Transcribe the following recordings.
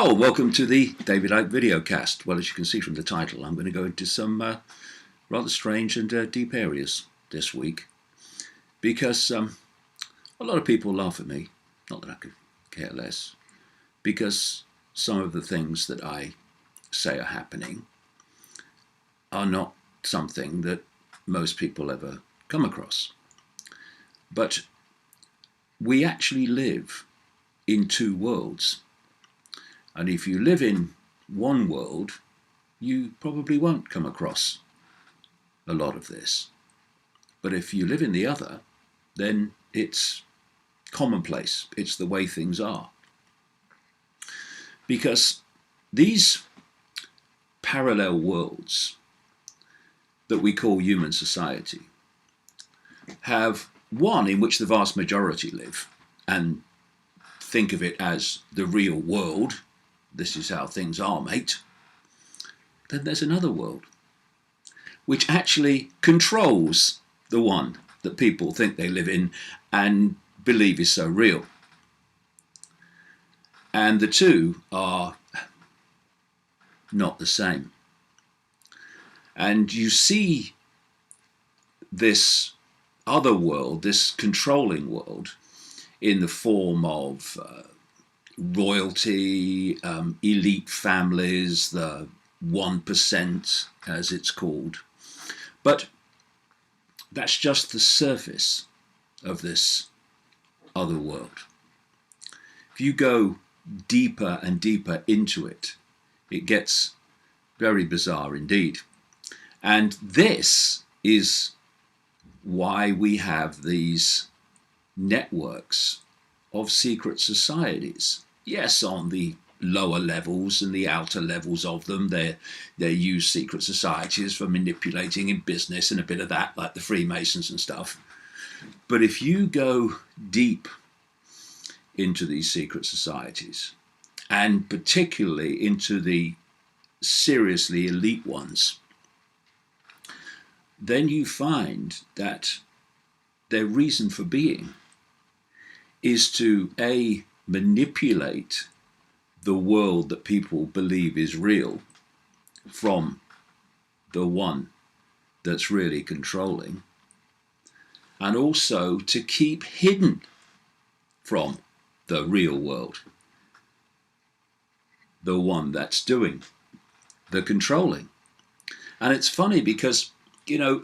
Well, welcome to the David Icke videocast. Well, as you can see from the title, I'm going to go into some rather strange and deep areas this week because a lot of people laugh at me, not that I could care less, because some of the things that I say are happening are not something that most people ever come across. But we actually live in two worlds. And if you live in one world, you probably won't come across a lot of this. But if you live in the other, then it's commonplace. It's the way things are. Because these parallel worlds that we call human society have one in which the vast majority live and think of it as the real world. This is how things are, mate. Then there's another world which actually controls the one that people think they live in and believe is so real. And the two are not the same. And you see this other world, this controlling world, in the form of royalty, elite families, the 1%, as it's called. But that's just the surface of this other world. If you go deeper and deeper into it, it gets very bizarre indeed. And this is why we have these networks of secret societies. Yes, on the lower levels and the outer levels of them, they use secret societies for manipulating in business and a bit of that, like the Freemasons and stuff. But if you go deep into these secret societies, and particularly into the seriously elite ones, then you find that their reason for being is to manipulate the world that people believe is real from the one that's really controlling, and also to keep hidden from the real world the one that's doing the controlling. And it's funny because, you know,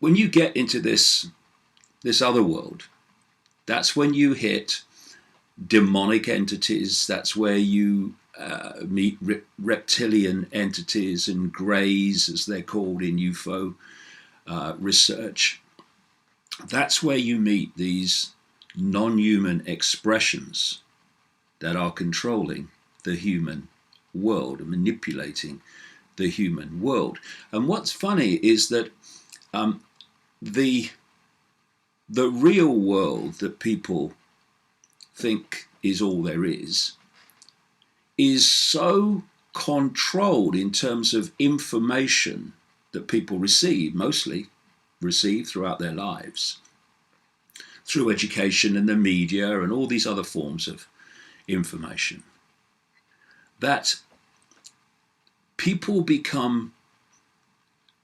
when you get into this other world, that's when you hit demonic entities. That's where you meet reptilian entities and greys, as they're called in UFO research. That's where you meet these non-human expressions that are controlling the human world and manipulating the human world. And what's funny is that the real world that people think is all there is so controlled in terms of information that people mostly receive throughout their lives, through education and the media and all these other forms of information, that people become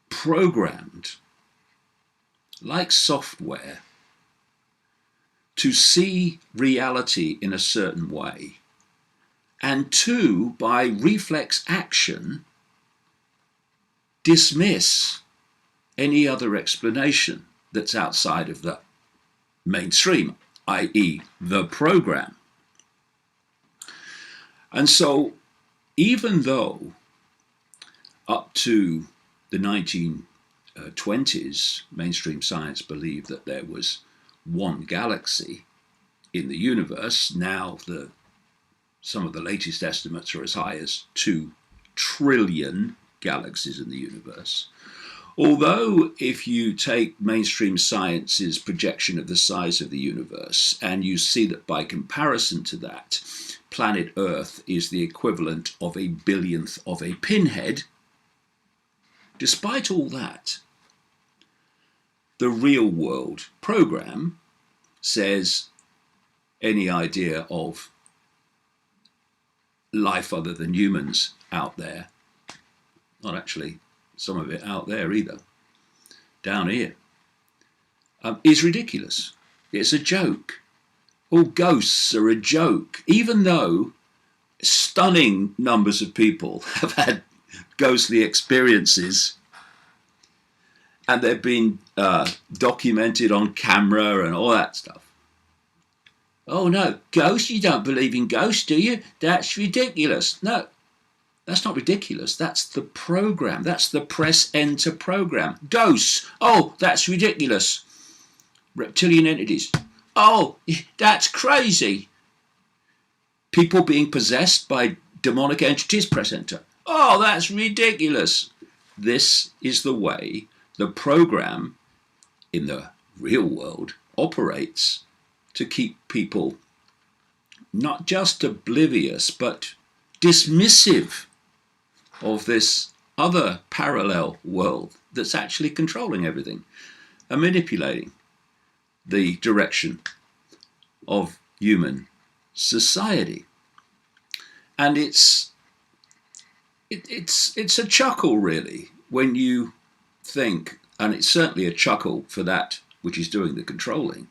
programmed like software to see reality in a certain way, and to, by reflex action, dismiss any other explanation that's outside of the mainstream, i.e. the program. And so, even though up to the 1920s, mainstream science believed that there was one galaxy in the universe, now some of the latest estimates are as high as 2 trillion galaxies in the universe. Although if you take mainstream science's projection of the size of the universe and you see that by comparison to that, planet Earth is the equivalent of a billionth of a pinhead, despite all that, the real world program says any idea of life other than humans out there, not actually some of it out there either, down here, is ridiculous. It's a joke. All ghosts are a joke, even though stunning numbers of people have had ghostly experiences and they've been documented on camera and all that stuff. Oh no, ghosts? You don't believe in ghosts, do you? That's ridiculous. No, that's not ridiculous. That's the program. That's the press enter program. Ghosts? Oh, that's ridiculous. Reptilian entities? Oh, that's crazy. People being possessed by demonic entities? Press enter. Oh, that's ridiculous. This is the way the program in the real world operates to keep people not just oblivious, but dismissive of this other parallel world that's actually controlling everything and manipulating the direction of human society. And it's a chuckle, really, when you think, and it's certainly a chuckle for that which is doing the controlling,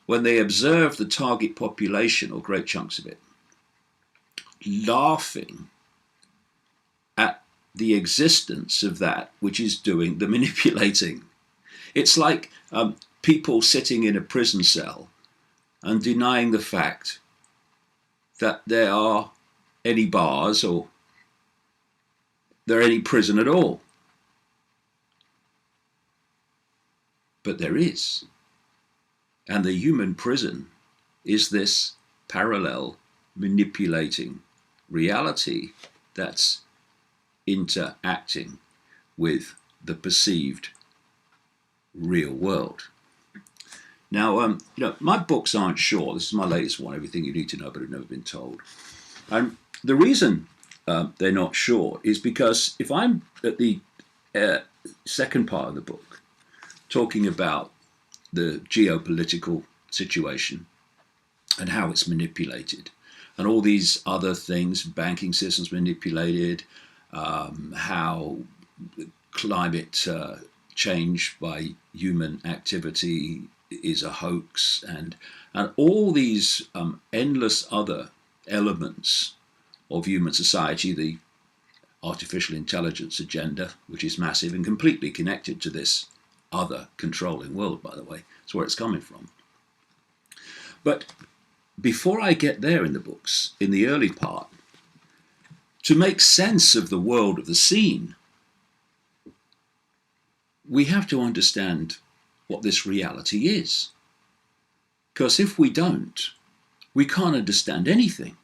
when they observe the target population, or great chunks of it, laughing at the existence of that which is doing the manipulating. It's like people sitting in a prison cell and denying the fact that there are any bars or there any prison at all. But there is. And the human prison is this parallel manipulating reality that's interacting with the perceived real world. Now, my books aren't short. This is my latest one, Everything You Need to Know But Have Never Been Told. And the reason they're not short is because if I'm at the second part of the book, talking about the geopolitical situation and how it's manipulated, and all these other things, banking systems manipulated, how climate change by human activity is a hoax, and all these endless other elements of human society, the artificial intelligence agenda, which is massive and completely connected to this other controlling world, by the way. That's where it's coming from. But before I get there in the books, in the early part, to make sense of the world of the scene, we have to understand what this reality is. Because if we don't, we can't understand anything.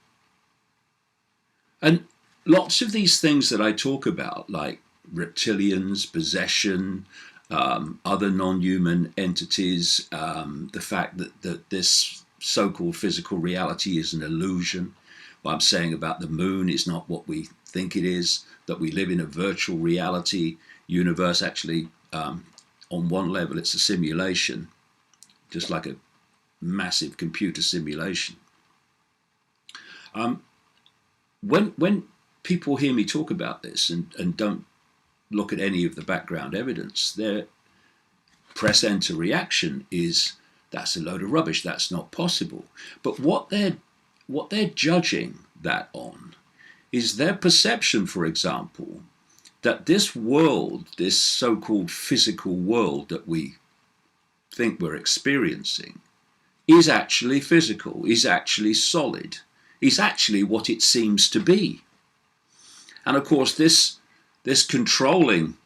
And lots of these things that I talk about, like reptilians, possession, other non-human entities, the fact that this so-called physical reality is an illusion, what I'm saying about the moon is not what we think it is, that we live in a virtual reality universe. Actually, on one level, it's a simulation, just like a massive computer simulation. When people hear me talk about this and don't look at any of the background evidence, their press enter reaction is, that's a load of rubbish, that's not possible. But what they're judging that on is their perception, for example, that this world, this so-called physical world that we think we're experiencing, is actually physical, is actually solid, is actually what it seems to be. And of course, this controlling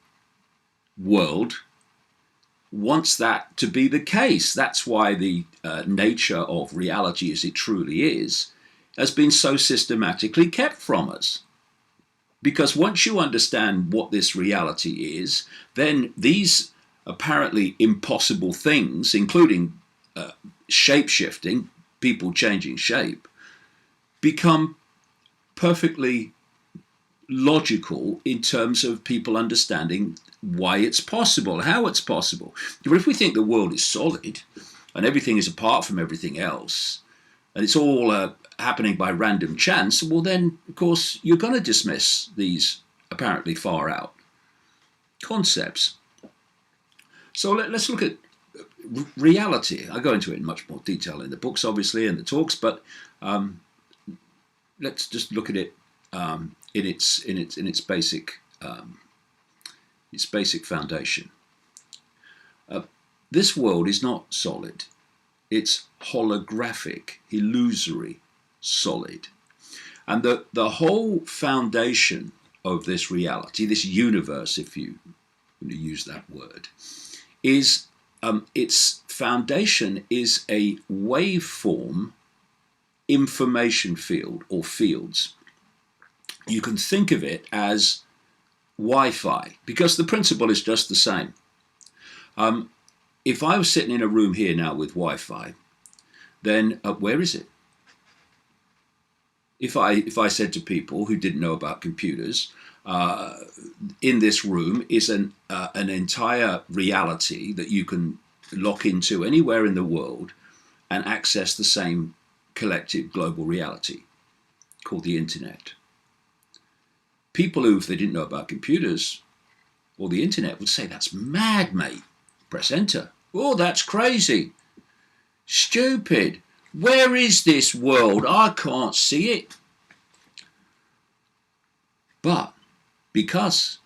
world wants that to be the case. That's why the nature of reality as it truly is has been so systematically kept from us. Because once you understand what this reality is, then these apparently impossible things, including shape-shifting, people changing shape, become perfectly logical in terms of people understanding why it's possible, how it's possible. But if we think the world is solid and everything is apart from everything else, and it's all happening by random chance, well then, of course, you're going to dismiss these apparently far out concepts. So let's look at reality. I go into it in much more detail in the books, obviously, and the talks, but let's just look at it in its basic foundation. This world is not solid. It's holographic, illusory, solid. And the whole foundation of this reality, this universe, if you want to use that word, is its foundation is a waveform information field or fields. You can think of it as Wi-Fi because the principle is just the same. If I was sitting in a room here now with Wi-Fi, then where is it? If I said to people who didn't know about computers, in this room is an entire reality that you can lock into anywhere in the world and access the same collective global reality called the internet. People who, if they didn't know about computers or the internet, would say, that's mad, mate. Press enter. Oh, that's crazy. Stupid. Where is this world? I can't see it. But because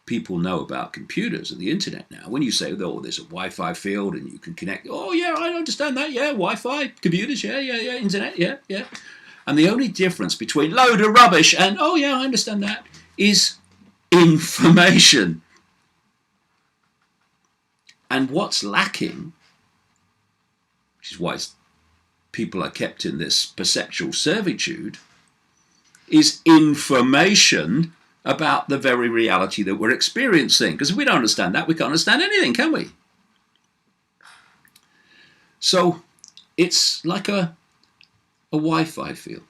people know about computers and the internet now, when you say, oh, there's a Wi-Fi field and you can connect, oh, yeah, I understand that, yeah, Wi-Fi, computers, yeah, internet, yeah. And the only difference between load of rubbish and, oh, yeah, I understand that, is information. And what's lacking, which is why people are kept in this perceptual servitude, is information about the very reality that we're experiencing. Because if we don't understand that, we can't understand anything, can we? So it's like a Wi-Fi field.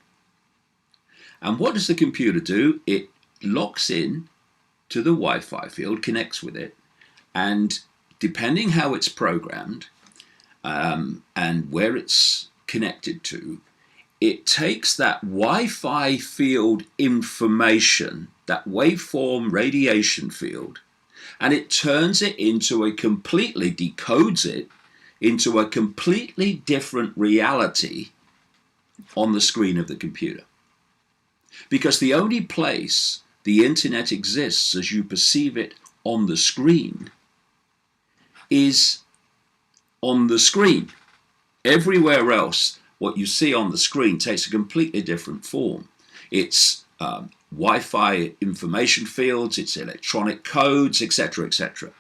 And what does the computer do? It locks in to the Wi-Fi field, connects with it, and depending how it's programmed and where it's connected to, it takes that Wi-Fi field information, that waveform radiation field, and it turns it into decodes it into a completely different reality on the screen of the computer. Because the only place the internet exists as you perceive it on the screen is on the screen. Everywhere else, what you see on the screen takes a completely different form. It's Wi-Fi information fields, it's electronic codes, etc., etc.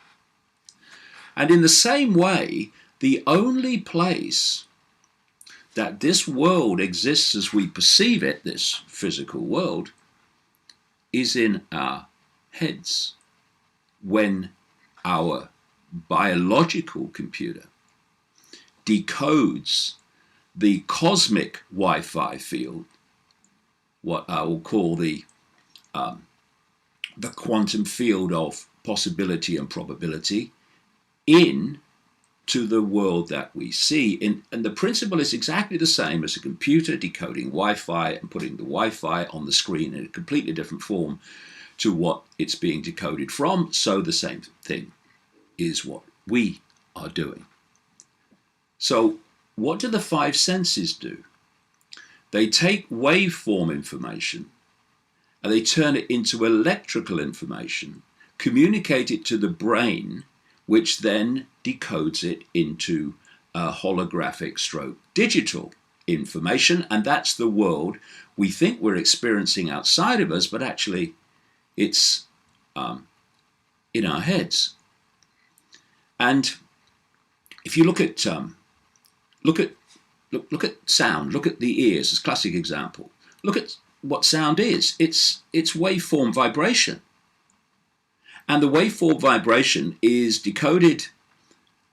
And in the same way, the only place that this world exists as we perceive it, this physical world, is in our heads. When our biological computer decodes the cosmic Wi-Fi field, what I will call the quantum field of possibility and probability, into the world that we see. And the principle is exactly the same as a computer decoding Wi-Fi and putting the Wi-Fi on the screen in a completely different form to what it's being decoded from. So the same thing is what we are doing. So what do the five senses do? They take waveform information and they turn it into electrical information, communicate it to the brain, which then decodes it into holographic stroke digital information. And that's the world we think we're experiencing outside of us, but actually it's in our heads. And if you look at sound, look at the ears as a classic example. Look at what sound is. It's waveform vibration. And the waveform vibration is decoded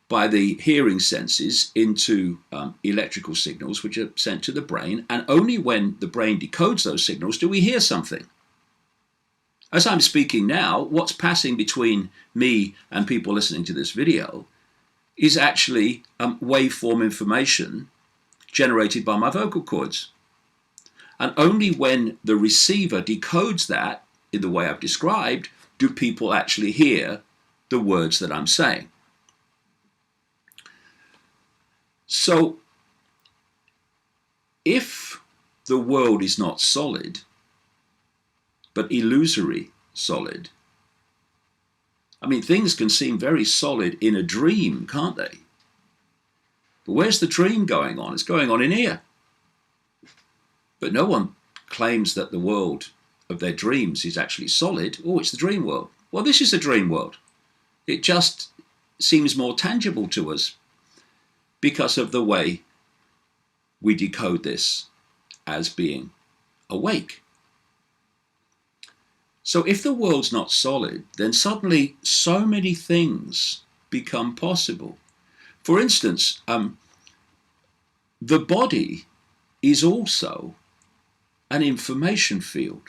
by the hearing senses into electrical signals, which are sent to the brain. And only when the brain decodes those signals do we hear something. As I'm speaking now, what's passing between me and people listening to this video is actually waveform information generated by my vocal cords. And only when the receiver decodes that in the way I've described do people actually hear the words that I'm saying. So if the world is not solid, but illusory solid, I mean, things can seem very solid in a dream, can't they? But where's the dream going on? It's going on in here. But no one claims that the world of their dreams is actually solid. Oh, it's the dream world. Well, this is a dream world. It just seems more tangible to us because of the way we decode this as being awake. So if the world's not solid, then suddenly so many things become possible. For instance, the body is also an information field.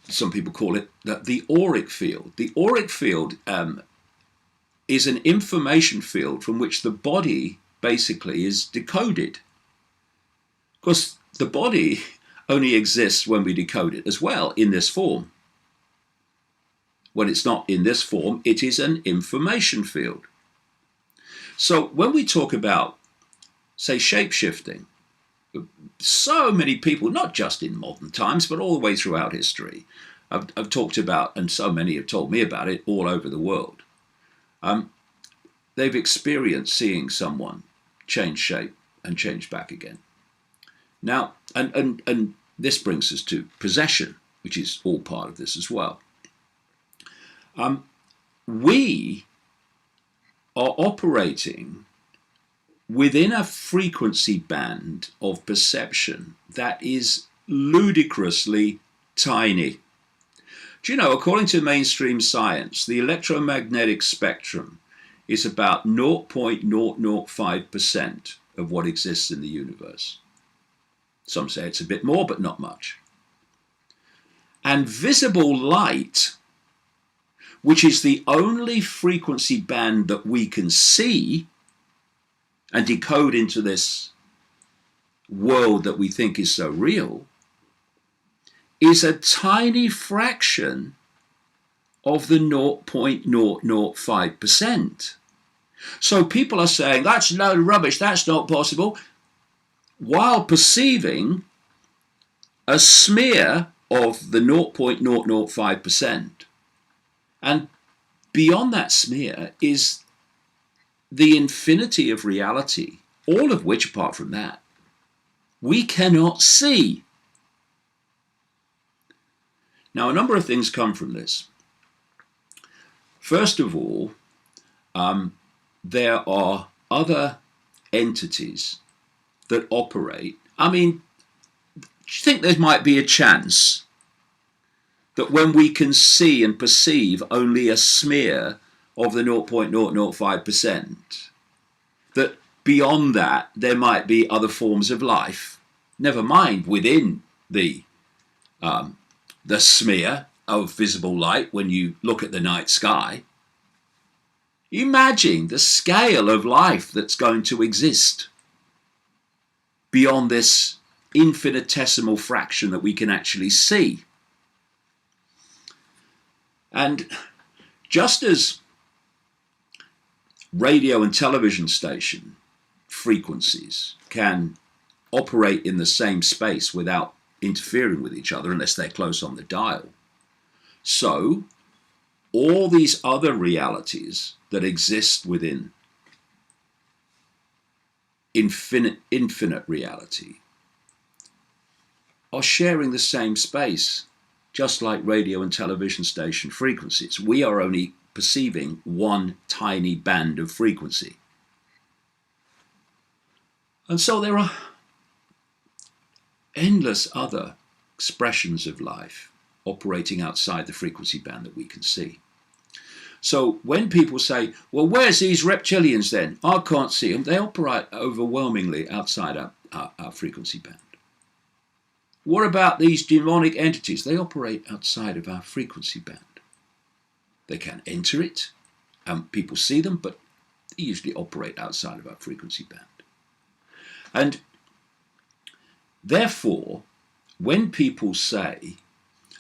Some people call it the auric field. The auric field is an information field from which the body basically is decoded. Of course, the body only exists when we decode it as well in this form. When it's not in this form, it is an information field. So when we talk about, say, shape-shifting, so many people, not just in modern times, but all the way throughout history, I've talked about, and so many have told me about it all over the world. They've experienced seeing someone change shape and change back again. Now, and this brings us to possession, which is all part of this as well. We are operating within a frequency band of perception that is ludicrously tiny. Do you know, according to mainstream science, the electromagnetic spectrum is about 0.005% of what exists in the universe. Some say it's a bit more, but not much. And visible light, which is the only frequency band that we can see and decode into this world that we think is so real, is a tiny fraction of the 0.005%. So people are saying, that's a load of rubbish, that's not possible, while perceiving a smear of the 0.005%. And beyond that smear is the infinity of reality, all of which, apart from that, we cannot see. Now, a number of things come from this. First of all, there are other entities that operate. I mean, do you think there might be a chance that when we can see and perceive only a smear of the 0.005%, that beyond that there might be other forms of life, never mind within the smear of visible light when you look at the night sky? Imagine the scale of life that's going to exist beyond this infinitesimal fraction that we can actually see. And just as radio and television station frequencies can operate in the same space without interfering with each other unless they're close on the dial, so all these other realities that exist within infinite reality are sharing the same space, just like radio and television station frequencies. We are only perceiving one tiny band of frequency. And so there are endless other expressions of life operating outside the frequency band that we can see. So when people say, well, where's these reptilians then? I can't see them. They operate overwhelmingly outside our frequency band. What about these demonic entities? They operate outside of our frequency band. They can enter it, and people see them, but they usually operate outside of our frequency band. And Therefore, when people say,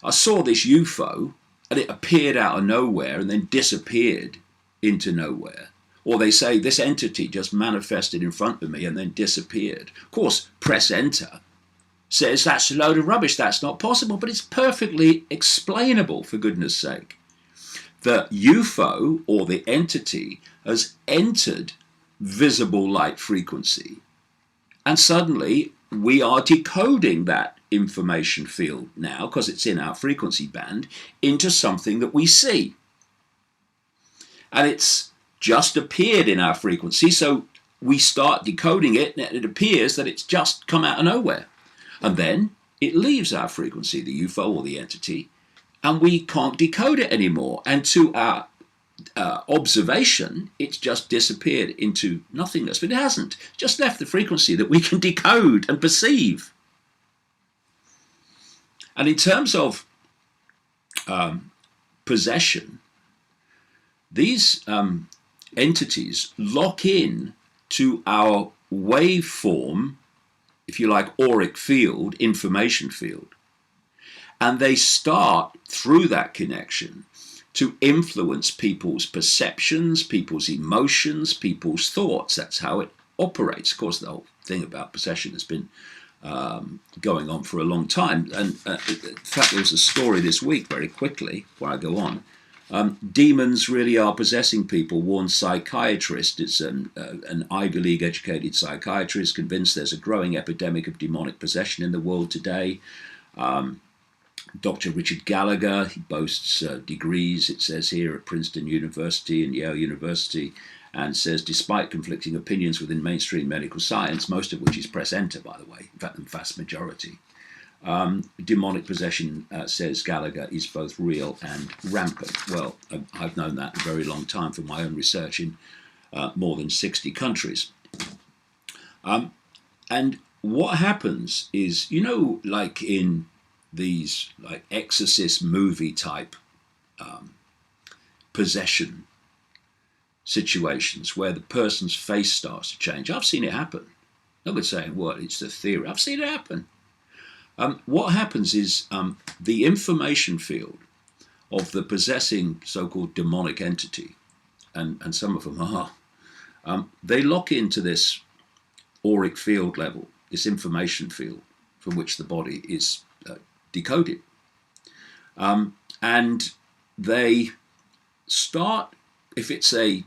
I saw this UFO and it appeared out of nowhere and then disappeared into nowhere, or they say this entity just manifested in front of me and then disappeared. Of course, press enter says that's a load of rubbish, that's not possible, but it's perfectly explainable, for goodness sake. The UFO, or the entity, has entered visible light frequency, and suddenly we are decoding that information field now, because it's in our frequency band, into something that we see. And it's just appeared in our frequency, so we start decoding it, and it appears that it's just come out of nowhere. And then it leaves our frequency, the UFO or the entity, and we can't decode it anymore. And to our observation, it's just disappeared into nothingness. But it hasn't. It's just left the frequency that we can decode and perceive. And in terms of possession, these entities lock in to our waveform, if you like, auric field, information field. And they start, through that connection, to influence people's perceptions, people's emotions, people's thoughts. That's how it operates. Of course, the whole thing about possession has been going on for a long time. And in fact, there was a story this week, very quickly, before I go on. Demons really are possessing people, warns psychiatrist. It's an Ivy League educated psychiatrist convinced there's a growing epidemic of demonic possession in the world today. Dr. Richard Gallagher, he boasts degrees, it says here, at Princeton University and Yale University, and says, despite conflicting opinions within mainstream medical science, most of which is press enter, by the way, in fact, the vast majority, demonic possession, says Gallagher, is both real and rampant. Well, I've known that a very long time from my own research in more than 60 countries. And what happens is, you know, like in these like exorcist movie type possession situations where the person's face starts to change. I've seen it happen. Nobody's saying, well, it's the theory. I've seen it happen. What happens is the information field of the possessing so-called demonic entity, and some of them are, they lock into this auric field level, this information field from which the body is decoded. And they start, if it's a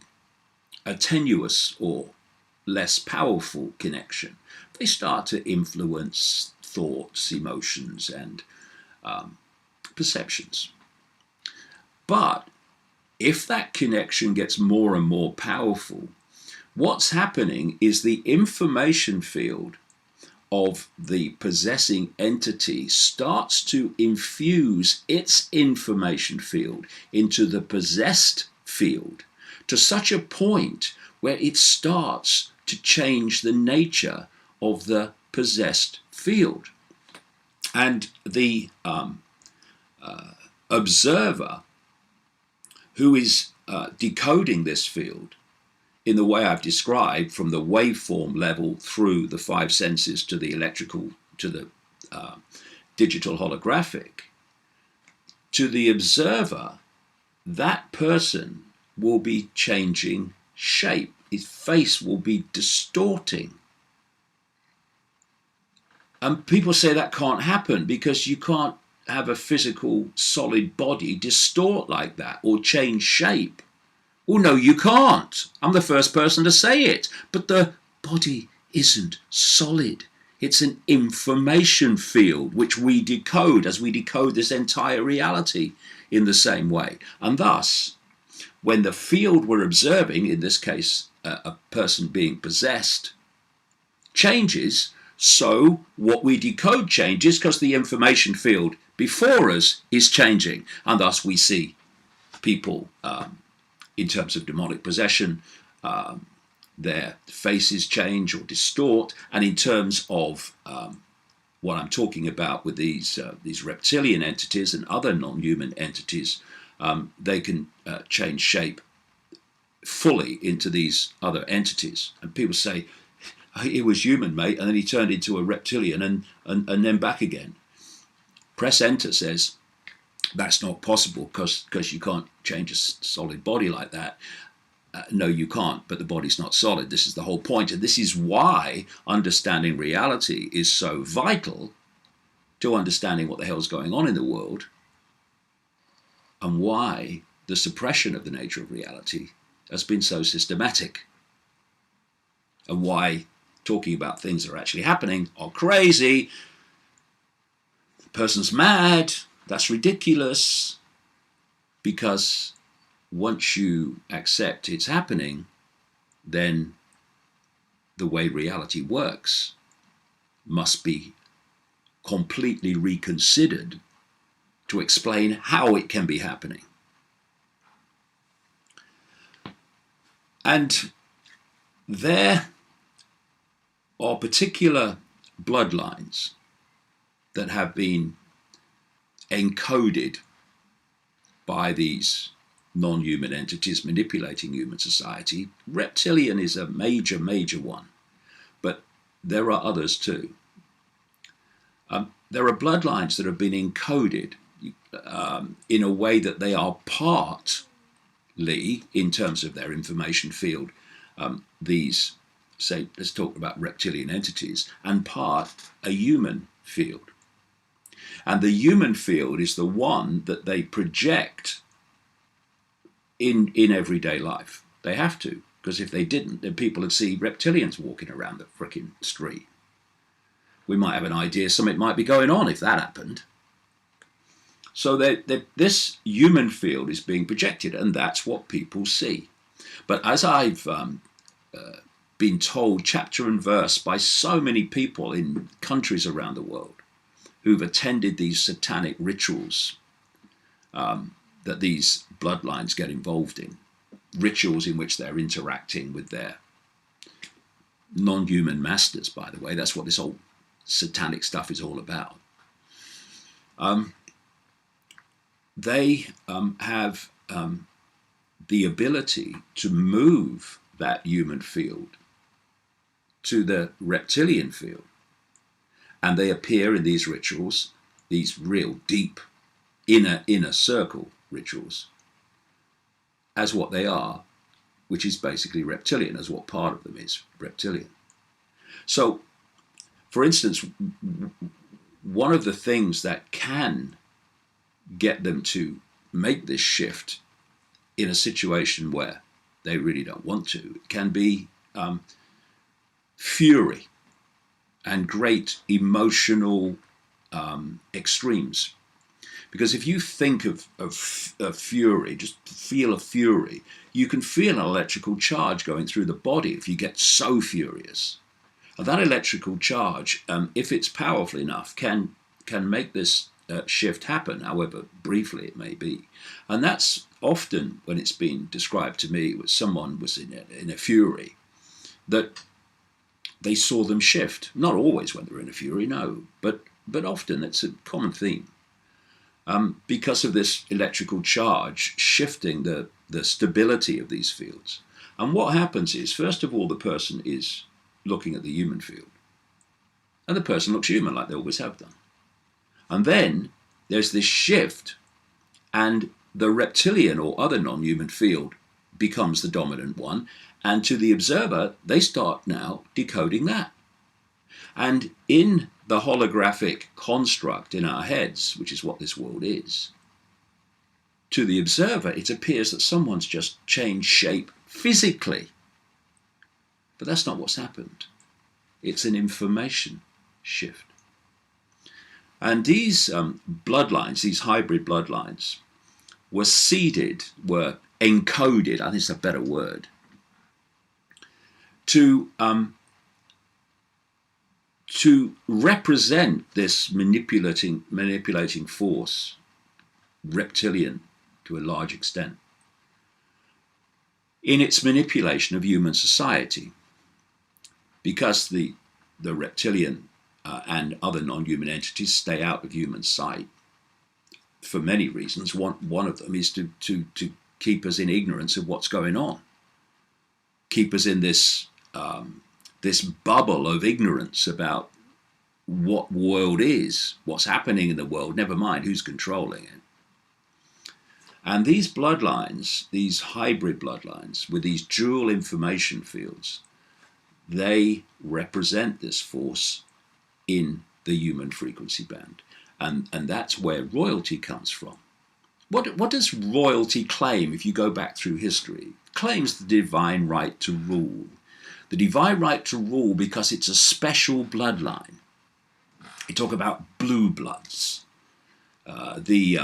tenuous or less powerful connection, they start to influence thoughts, emotions, and perceptions. But if that connection gets more and more powerful, what's happening is the information field of the possessing entity starts to infuse its information field into the possessed field to such a point where it starts to change the nature of the possessed field. And the observer who is decoding this field in the way I've described, from the waveform level through the five senses to the electrical, to the digital holographic, to the observer, that person will be changing shape. His face will be distorting. And people say that can't happen because you can't have a physical solid body distort like that or change shape. Well, no, you can't. I'm the first person to say it. But the body isn't solid. It's an information field which we decode as we decode this entire reality in the same way. And thus, when the field we're observing, in this case, a person being possessed, changes, so what we decode changes because the information field before us is changing. And thus we see people, in terms of demonic possession, their faces change or distort. And in terms of what I'm talking about with these reptilian entities and other non-human entities, they can change shape fully into these other entities. And people say, he was human, mate, and then he turned into a reptilian and then back again. Press enter says that's not possible because you can't change a solid body like that. No, you can't, but the body's not solid. This is the whole point. And this is why understanding reality is so vital to understanding what the hell's going on in the world, and why the suppression of the nature of reality has been so systematic, and why talking about things that are actually happening are crazy. The person's mad. That's ridiculous. Because once you accept it's happening, then the way reality works must be completely reconsidered to explain how it can be happening. And there are particular bloodlines that have been encoded by these non-human entities manipulating human society. Reptilian is a major, major one, but there are others too. There are bloodlines that have been encoded in a way that they are partly, in terms of their information field, these, say, let's talk about reptilian entities, and part a human field. And the human field is the one that they project in everyday life. They have to, because if they didn't, then people would see reptilians walking around the frickin' street. We might have an idea something might be going on if that happened. So this human field is being projected, and that's what people see. But as I've been told chapter and verse by so many people in countries around the world who've attended these satanic rituals that these bloodlines get involved in, rituals in which they're interacting with their non-human masters, by the way. That's what this whole satanic stuff is all about. They have the ability to move that human field to the reptilian field. And they appear in these rituals, these real deep inner circle rituals, as what they are, which is basically reptilian, as what part of them is reptilian. So, for instance, one of the things that can get them to make this shift in a situation where they really don't want to can be fury and great emotional extremes. Because if you think of fury, just feel a fury, you can feel an electrical charge going through the body if you get so furious. And that electrical charge, if it's powerful enough, can make this shift happen, however briefly it may be. And that's often when it's been described to me, someone was in a fury, that they saw them shift. Not always when they're in a fury, no, but often it's a common theme. Because of this electrical charge shifting the stability of these fields. And what happens is, first of all, the person is looking at the human field. And the person looks human, like they always have done. And then there's this shift, and the reptilian or other non-human field becomes the dominant one. And to the observer, they start now decoding that. And in the holographic construct in our heads, which is what this world is, to the observer, it appears that someone's just changed shape physically. But that's not what's happened. It's an information shift. And these bloodlines, these hybrid bloodlines, were seeded, were encoded, I think it's a better word, to represent this manipulating force, reptilian to a large extent, in its manipulation of human society. Because the reptilian and other non-human entities stay out of human sight for many reasons. One of them is to keep us in ignorance of what's going on, keep us in this this bubble of ignorance about what world is, what's happening in the world, never mind who's controlling it. And these bloodlines, these hybrid bloodlines with these dual information fields, they represent this force in the human frequency band. And that's where royalty comes from. What does royalty claim if you go back through history? It claims the divine right to rule. The divine right to rule because it's a special bloodline. You talk about blue bloods. The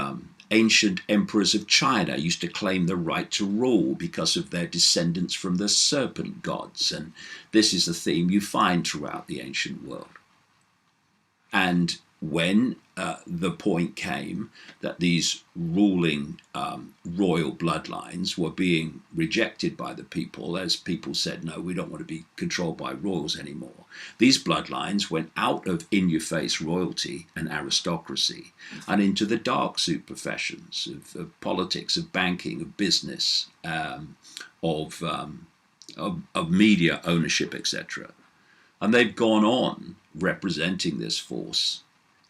ancient emperors of China used to claim the right to rule because of their descendants from the serpent gods. And this is a theme you find throughout the ancient world. And when the point came that these ruling royal bloodlines were being rejected by the people, as people said, no, we don't want to be controlled by royals anymore, these bloodlines went out of in-your-face royalty and aristocracy and into the dark suit professions of politics, of banking, of business, of media ownership, etc. And they've gone on representing this force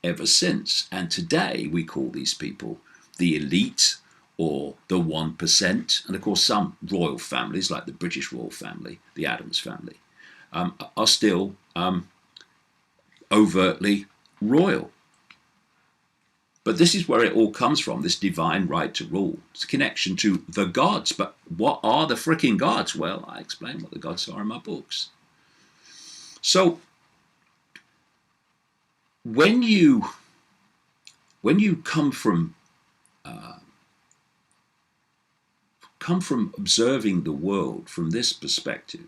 ever since. And today we call these people the elite or the 1%. And of course, some royal families, like the British royal family, the Adams family, are still overtly royal. But this is where it all comes from, this divine right to rule. It's a connection to the gods. But what are the frickin' gods? Well, I explain what the gods are in my books. So when you come from observing the world from this perspective,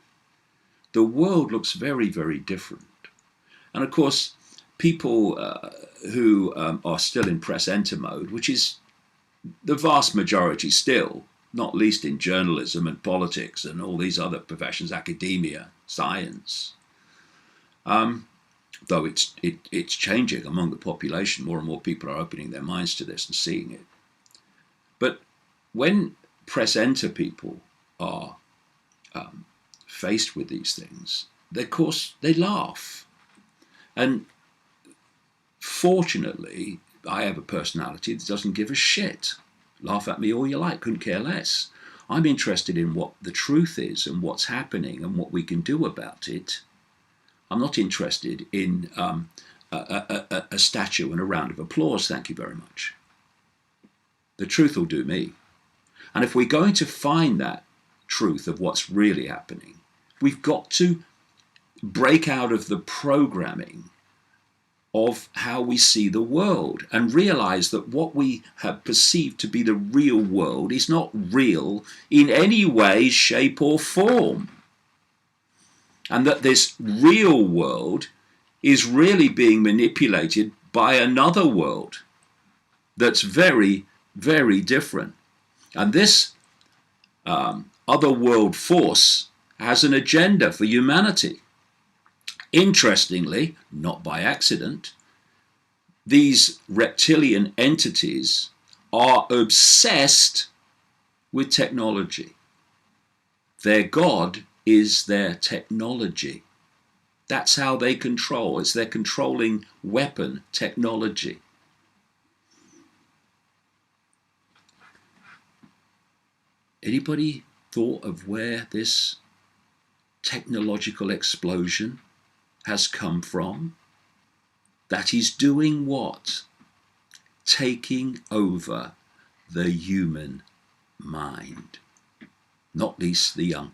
the world looks very, very different. And of course, people who are still in press enter mode, which is the vast majority still, not least in journalism and politics and all these other professions, academia, science, though it's changing among the population. More and more people are opening their minds to this and seeing it. But when press enter people are faced with these things, of course, they laugh. And fortunately, I have a personality that doesn't give a shit. Laugh at me all you like, couldn't care less. I'm interested in what the truth is and what's happening and what we can do about it. I'm not interested in a statue and a round of applause, thank you very much. The truth will do me. And if we're going to find that truth of what's really happening, we've got to break out of the programming of how we see the world and realize that what we have perceived to be the real world is not real in any way, shape, or form. And that this real world is really being manipulated by another world that's very, very different. And this other world force has an agenda for humanity. Interestingly, not by accident, these reptilian entities are obsessed with technology. Their God is their technology. That's how they control. It's their controlling weapon, technology. Anybody thought of where this technological explosion has come from? That is doing what? Taking over the human mind, not least the young.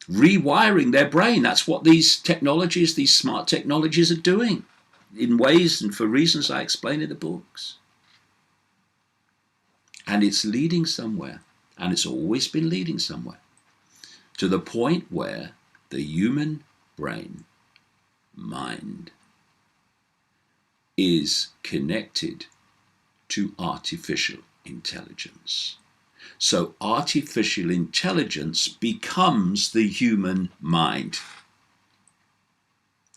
Rewiring their brain. That's what these technologies, these smart technologies are doing in ways and for reasons I explain in the books. And it's leading somewhere, and it's always been leading somewhere, to the point where the human brain, mind, is connected to artificial intelligence. So artificial intelligence becomes the human mind.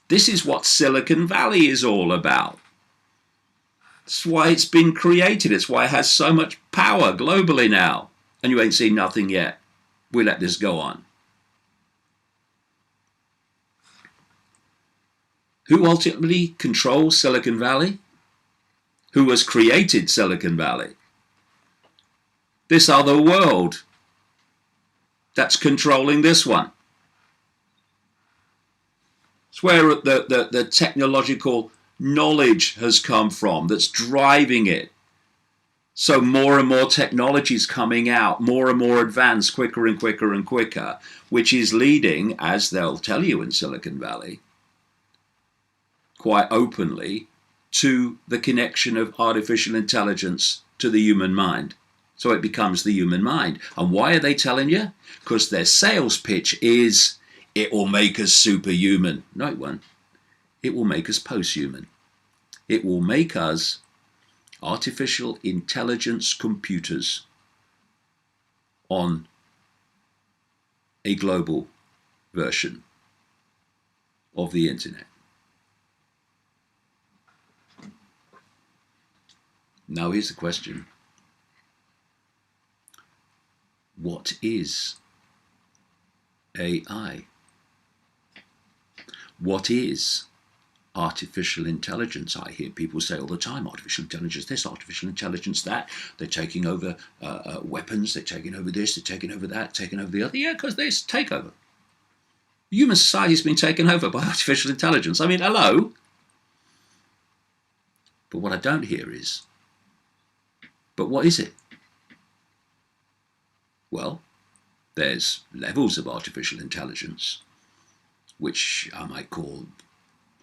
This is what Silicon Valley is all about. It's why it's been created. It's why it has so much power globally now. And you ain't seen nothing yet. We let this go on. Who ultimately controls Silicon Valley? Who has created Silicon Valley? This other world that's controlling this one. It's where the technological knowledge has come from that's driving it. So more and more technology is coming out, more and more advanced, quicker and quicker and quicker, which is leading, as they'll tell you in Silicon Valley, quite openly, to the connection of artificial intelligence to the human mind. So it becomes the human mind. And why are they telling you? Because their sales pitch is, it will make us superhuman. No, it won't. It will make us post-human. It will make us artificial intelligence computers on a global version of the internet. Now here's the question. What is AI? What is artificial intelligence? I hear people say all the time, artificial intelligence this, artificial intelligence that. They're taking over weapons, they're taking over this, they're taking over that, taking over the other. Yeah, because there's takeover. Human society has been taken over by artificial intelligence. I mean, hello? But what I don't hear is, but what is it? Well, there's levels of artificial intelligence, which I might call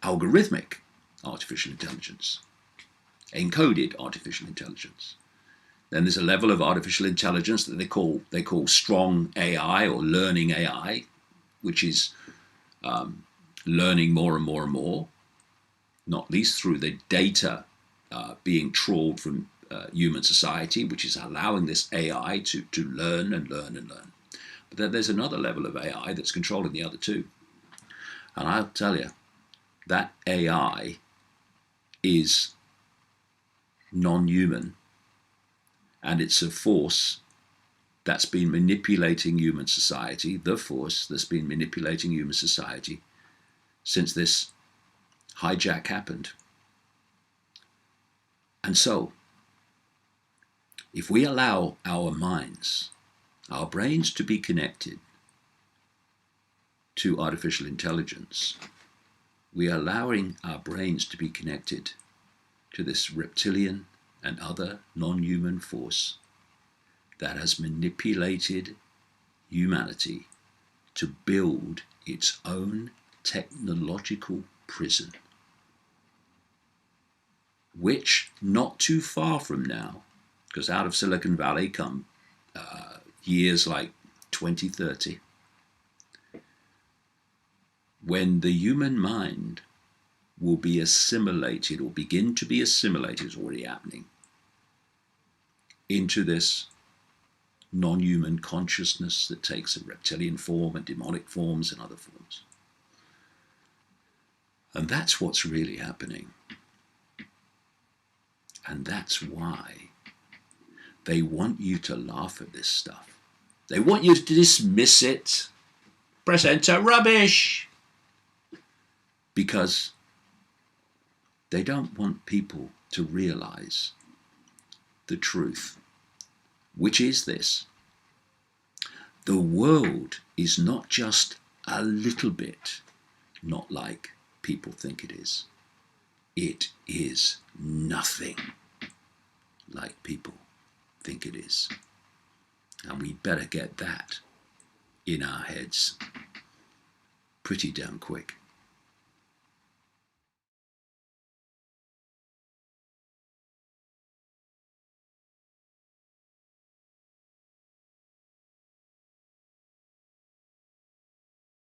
algorithmic artificial intelligence, encoded artificial intelligence. Then there's a level of artificial intelligence that they call strong AI or learning AI, which is learning more and more and more, not least through the data being trawled from human society, which is allowing this AI to learn and learn and learn. But then there's another level of AI that's controlling the other two. And I'll tell you, that AI is non-human, and it's a force that's been manipulating human society, the force that's been manipulating human society since this hijack happened. And so, if we allow our minds, our brains to be connected to artificial intelligence, we are allowing our brains to be connected to this reptilian and other non-human force that has manipulated humanity to build its own technological prison, which not too far from now, because out of Silicon Valley come years like 2030, when the human mind will be assimilated or begin to be assimilated, is already happening, into this non-human consciousness that takes a reptilian form and demonic forms and other forms. And that's what's really happening. And that's why they want you to laugh at this stuff. They want you to dismiss it. Press enter, rubbish. Because they don't want people to realize the truth, which is this. The world is not just a little bit not like people think it is. It is nothing like people think it is. And we better get that in our heads pretty damn quick.